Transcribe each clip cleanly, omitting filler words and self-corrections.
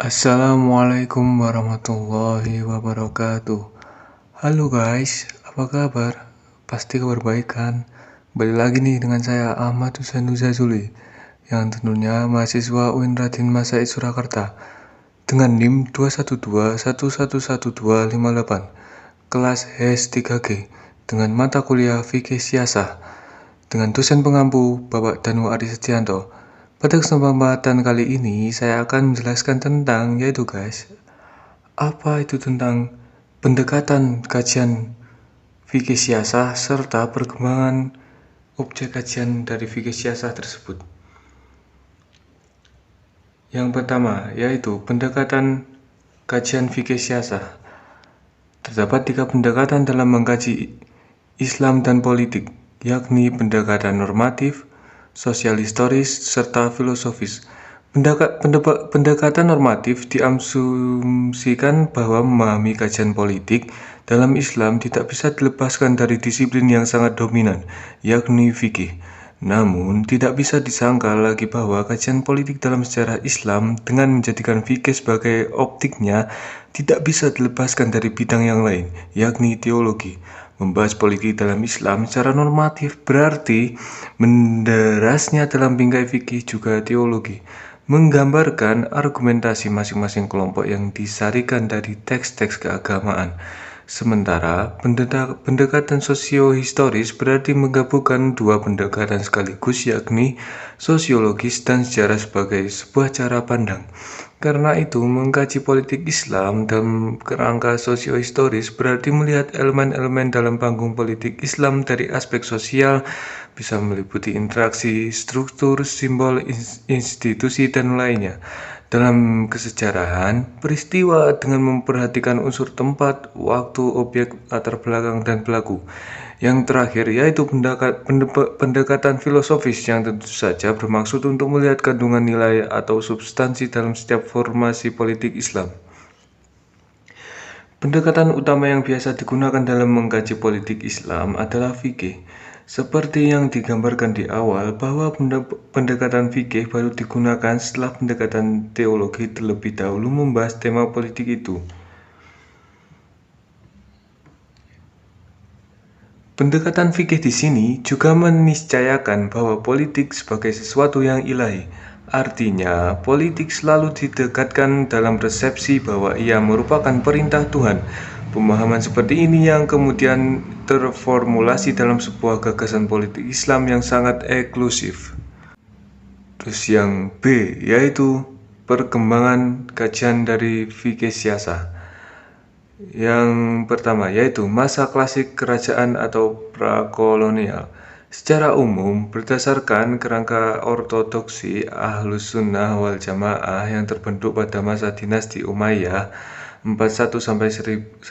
Assalamualaikum warahmatullahi wabarakatuh. Halo guys, apa kabar? Pasti kabar baik kan? Balik lagi nih dengan saya Ahmad Husain Zazuli, yang tentunya mahasiswa UIN Radin Masaid Surakarta dengan NIM 212111258, kelas HES 3G, dengan mata kuliah Fikih Siasah, dengan dosen pengampu Bapak Danu Adi Setianto. Pada kesempatan kali ini saya akan menjelaskan tentang yaitu guys, apa itu tentang pendekatan kajian fikih siasah serta perkembangan objek kajian dari fikih siasah tersebut. Yang pertama yaitu pendekatan kajian fikih siasah. Terdapat 3 pendekatan dalam mengkaji Islam dan politik, yakni pendekatan normatif, sosial historis, serta filosofis. Pendekatan normatif diasumsikan bahwa memahami kajian politik dalam Islam tidak bisa dilepaskan dari disiplin yang sangat dominan, yakni fikih. Namun, tidak bisa disangka lagi bahwa kajian politik dalam sejarah Islam dengan menjadikan fikih sebagai optiknya tidak bisa dilepaskan dari bidang yang lain, yakni teologi. Membahas politik dalam Islam secara normatif berarti menderasnya dalam bingkai fikih juga teologi, menggambarkan argumentasi masing-masing kelompok yang disarikan dari teks-teks keagamaan. Sementara pendekatan sosio-historis berarti menggabungkan 2 pendekatan sekaligus, yakni sosiologis dan sejarah sebagai sebuah cara pandang. Karena itu, mengkaji politik Islam dalam kerangka sosio-historis berarti melihat elemen-elemen dalam panggung politik Islam dari aspek sosial, bisa meliputi interaksi, struktur, simbol, institusi, dan lainnya. Dalam kesejarahan, peristiwa dengan memperhatikan unsur tempat, waktu, objek, latar belakang, dan pelaku. Yang terakhir yaitu pendekatan filosofis yang tentu saja bermaksud untuk melihat kandungan nilai atau substansi dalam setiap formasi politik Islam. Pendekatan utama yang biasa digunakan dalam mengkaji politik Islam adalah fikih. Seperti yang digambarkan di awal bahwa pendekatan fikih baru digunakan setelah pendekatan teologi terlebih dahulu membahas tema politik itu. Pendekatan fikih di sini juga meniscayakan bahwa politik sebagai sesuatu yang ilahi. Artinya, politik selalu didekatkan dalam persepsi bahwa ia merupakan perintah Tuhan. Pemahaman seperti ini yang kemudian terformulasi dalam sebuah gagasan politik Islam yang sangat eksklusif. Terus yang B, yaitu perkembangan kajian dari fikih siasah. Yang pertama yaitu masa klasik kerajaan atau prakolonial. Secara umum, berdasarkan kerangka ortodoksi Ahlus Sunnah wal Jamaah yang terbentuk pada masa dinasti Umayyah 41 sampai 132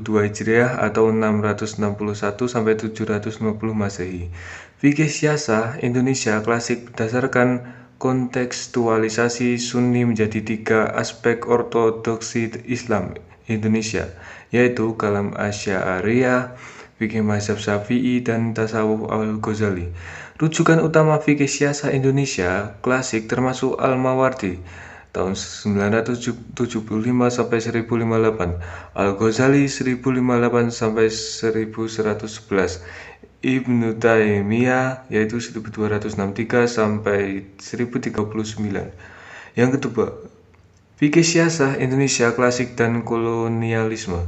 Hijriah atau 661 sampai 750 Masehi. Fikih siasah Indonesia klasik berdasarkan kontekstualisasi Sunni menjadi 3 aspek ortodoksi Islam Indonesia, yaitu kalam Asy'ariyah, fikih mazhab Syafi'i, dan tasawuf Al-Ghazali. Rujukan utama fikih siasah Indonesia klasik termasuk Al-Mawardi tahun 975 sampai 1058, Al-Ghazali 1058 sampai 1111, Ibnu Taimiyah yaitu 1263 sampai 1039. Yang kedua, fikih siasah Indonesia klasik dan kolonialisme.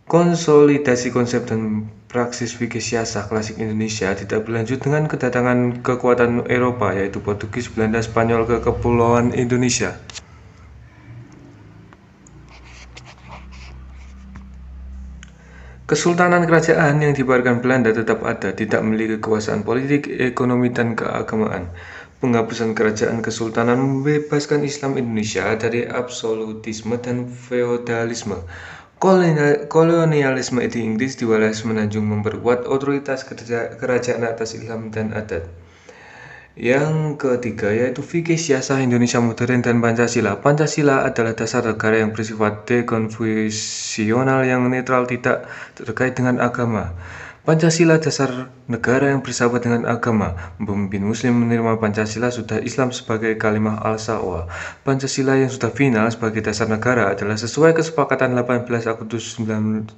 Konsolidasi konsep dan praksis fikih siasah klasik Indonesia tidak berlanjut dengan kedatangan kekuatan Eropa yaitu Portugis, Belanda, Spanyol ke Kepulauan Indonesia. Kesultanan kerajaan yang dibiarkan Belanda tetap ada, tidak memiliki kekuasaan politik, ekonomi, dan keagamaan. Penghapusan kerajaan kesultanan membebaskan Islam Indonesia dari absolutisme dan feodalisme. Kolonialisme di Inggris dibalas menanjung memperkuat otoritas kerajaan atas Islam dan adat. Yang ketiga yaitu fikih siasah Indonesia modern dan Pancasila. Pancasila adalah dasar negara yang bersifat dekonfusional yang netral, tidak terkait dengan agama. Pancasila dasar negara yang bersahabat dengan agama. Pemimpin Muslim menerima Pancasila sudah Islam sebagai kalimah al-shawah. Pancasila yang sudah final sebagai dasar negara adalah sesuai kesepakatan 18 Agustus 1945.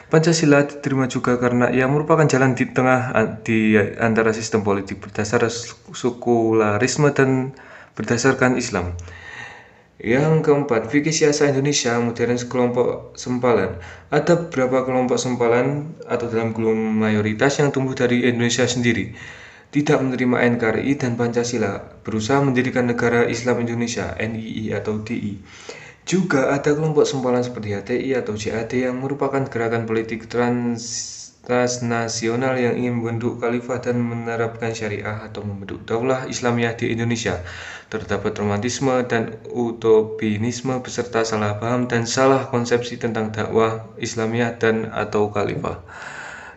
Pancasila diterima juga karena ia merupakan jalan di tengah di antara sistem politik berdasar sekularisme dan berdasarkan Islam. Yang keempat, fikih siasa Indonesia modern sekelompok sempalan. Ada beberapa kelompok sempalan atau dalam golongan mayoritas yang tumbuh dari Indonesia sendiri, tidak menerima NKRI dan Pancasila, berusaha mendirikan negara Islam Indonesia (NII atau DI). Juga ada kelompok sempalan seperti HTI atau JAD yang merupakan gerakan politik transnasional yang ingin membentuk khalifah dan menerapkan syariah atau membentuk daulah Islamiyah di Indonesia. Terdapat romantisme dan utopianisme beserta salah paham dan salah konsepsi tentang dakwah Islamiyah dan atau khalifah.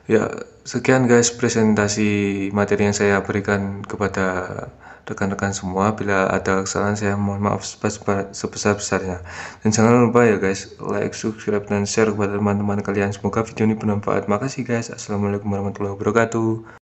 Ya, sekian guys presentasi materi yang saya berikan kepada rekan-rekan semua. Bila ada kesalahan saya mohon maaf sebesar-besarnya. Dan jangan lupa ya guys, like, subscribe, dan share kepada teman-teman kalian. Semoga video ini bermanfaat. Makasih guys. Assalamualaikum warahmatullahi wabarakatuh.